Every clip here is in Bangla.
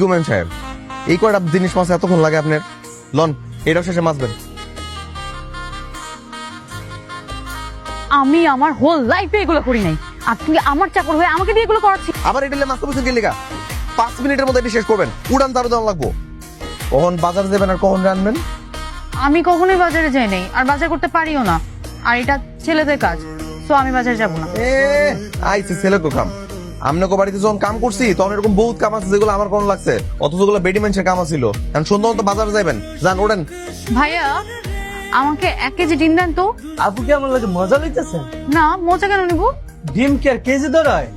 গো ম্যাম সাহেব, এই কয়টা জিনিস মাছ এতক্ষণ লাগে আপনার? লন, এটাও শেষে মাছবেন। আমি আমার হোল লাইফে এগুলো করি নাই, আর তুমি আমার চাকর হয়ে আমাকে দিয়ে এগুলো করাচ্ছি। আবার এটা মাছ তো কি লেখা? 5 মিনিটের মধ্যে এটি শেষ করবেন, উড়ান তারও দাম লাগবো। কখন বাজার যাবেন আর কখন রানবেন? আমি কখনোই বাজারে যাই নাই, আর বাজার করতে পারিও না, আর এটা ছেলেদের কাজ, তো আমি বাজারে যাব না। আইসি ছেলে তো কাম। আমনে বাড়িতে যখন কাম করছি তখন এরকম বহুত কাম আছে যেগুলো আমার কোন লাগছে, অথচ যেগুলো বেডি মানুষের কাম ছিল। এখন সন্ধ্যা মতো বাজারে যাবেন, যান ওড়েন। ভাইয়া আমাকে 1 কেজি ডিম দেন তো। আপু কি আমার লাগে মজা লইতেছেন? না, মজা কেন নিব? ডিম কি আর কেজি ধরে হয়?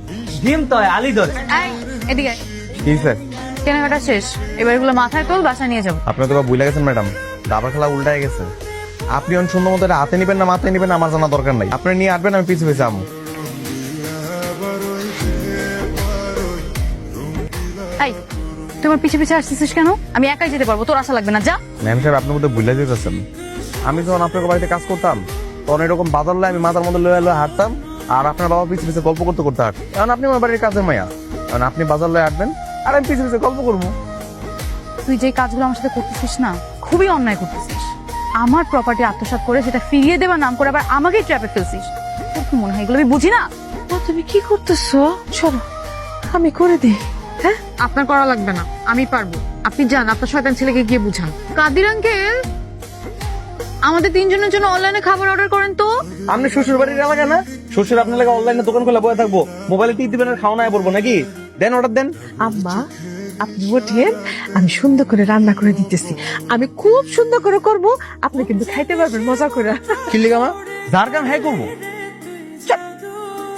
ডিম তো হয় আলি ধরে। এই, এদিকে আয়। কি স্যার? কেনাকাটা শেষ, এবার এগুলো মাথায় তোল, বাসায় নিয়ে যাবো। আপনি তো ভুলে গেছেন ম্যাডাম, দাবার খেলা উল্টায় গেছে। আপনি এখন সুন্দর মতো এটা হাতে নিবেন না মাথায় নিবেন আমার জানা দরকার নাই। আপনি নিয়ে আসবেন, আমি পিছু পিছু আমু। এই, তোমার পিছে পিছে আসছিস কেন? আমি একাই যেতে পারবো, তোর আশা লাগবে না, যা। ম্যাম সাহেব, আপনার মধ্যে ভুলে যেতেছেন। আমি যখন আপনার বাড়িতে কাজ করতাম তখন এরকম বাজার লয়ে আমি মাথার মধ্যে লয়ে লয়ে হাঁটতাম, আর আপনার বাবা পিছু পিছু গল্প করতে করতে হাঁট। এখন আপনি আমার বাড়ির কাজের মাইয়া, এখন আপনি বাজার লয়ে হাঁটবেন আর আমি পিছু পিছু গল্প করবো। তুই যে কাজগুলো আমার সাথে করতেছিস না, খুবই অন্যায় করতেছিস। আমার প্রপার্টি আত্মসাৎ করে সেটা ফিরিয়ে দেবার নাম করে আবার আমাকেই ট্র্যাপে ফেলছিস। তোর কি মনে হয় এগুলো আমি বুঝি না? তুমি কি করতেছো? চলো আমি করে দিই। হ্যাঁ, আপনার করা লাগবে না, আমি পারবো। আপনি যান, আপনার শয়তান ছেলেকে গিয়ে বুঝান। কাদির আঙ্কেল, আমাদের 3 জনের জন্য অনলাইনে খাবার অর্ডার করেন তো। আপনি শ্বশুর বাড়ির এলাকা না? শ্বশুর আপনার লাগে অনলাইনে দোকান খোলা বয়ে থাকবো, মোবাইলে টিপ দিবেন আর খাওয়া না পড়বো নাকি? দেন অর্ডার দেন। আম্মা আপনি ওঠেন, আমি সুন্দর করে রান্না করে দিতেছি। আমি খুব সুন্দর করে করব, আপনি কিন্তু খাইতে পারবেন মজা করে। কি লিখা মা? যার কাম হ্যাঁ করবো।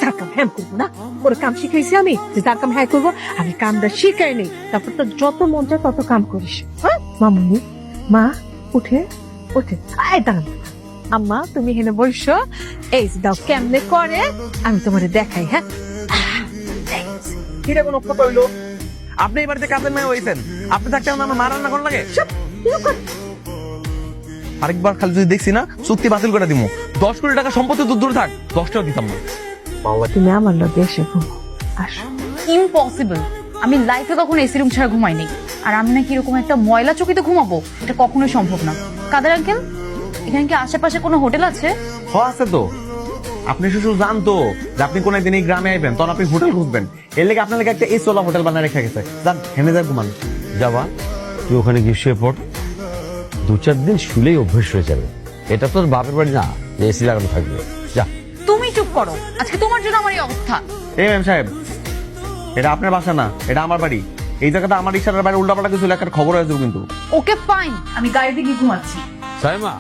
যার কাম হ্যাঁ করবো না, ওর কাম শিখাইছি আমি যে যার কাম হ্যাঁ করবো। আমি কামটা শিখাই নেই, তারপর তো যত মন চায় তত কাম করিস। হ্যাঁ মামুনি, মা উঠে উঠে আয় দাঁড়ান। আম্মা তুমি হেনে বসো, এই যে দাও কেমনে করে আমি তোমারে দেখাই। হ্যাঁ, কিরে কোনো কথা হইলো? আপনি এই বাড়িতে কাজের মেয়ে হয়েছেন, আপনি থাকতে আমার মা রান্না করার লাগে? আরেকবার খালি যদি দেখছি না চুক্তি বাতিল করে দিমু। 10 কোটি টাকা সম্পত্তি তো দূরে থাক, 10 টাকা দিতাম না। তুমি আমার লগে এসে ঘুমো, আসো। ইম্পসিবল, আমি লাইফে কখনো এসি রুম ছাড়া ঘুমাইনি। আর আমি নাকি এরকম একটা ময়লা চকিতে ঘুমাবো, এটা কখনোই সম্ভব না। কাদের আঙ্কেল, এখানে কি আশেপাশে কোনো হোটেল আছে? আছে তো। আপনি শ্বশুর জানতো যে আপনি কোন একদিন এই গ্রামে আইবেন, তখন আপনি হোটেল খুঁজবেন। এর লেগে আপনার লেগে একটা এসওয়ালা হোটেল বানায় রেখে গেছে। যান হেনে যায় ঘুমান। যাবা, তুই ওখানে গিয়ে শুয়ে পড়, 2-4 দিন শুলেই অভ্যেস হয়ে যাবে। এটা তোর বাপের বাড়ি না যে এসি লাগানো থাকবে। যা। তুমি চুপ করো, আজকে তোমার জন্য আমার এই অবস্থা। এই ম্যাম সাহেব, এটা আপনার বাসা না, এটা আমার বাড়ি। এই জায়গাটা আমার ইশারার বাইরে উল্টাপাল্টা কিছু লেখার খবর হয়ে যাবে কিন্তু। ওকে ফাইন, আমি গাড়িতে গিয়ে ঘুমাচ্ছি। সাইমা,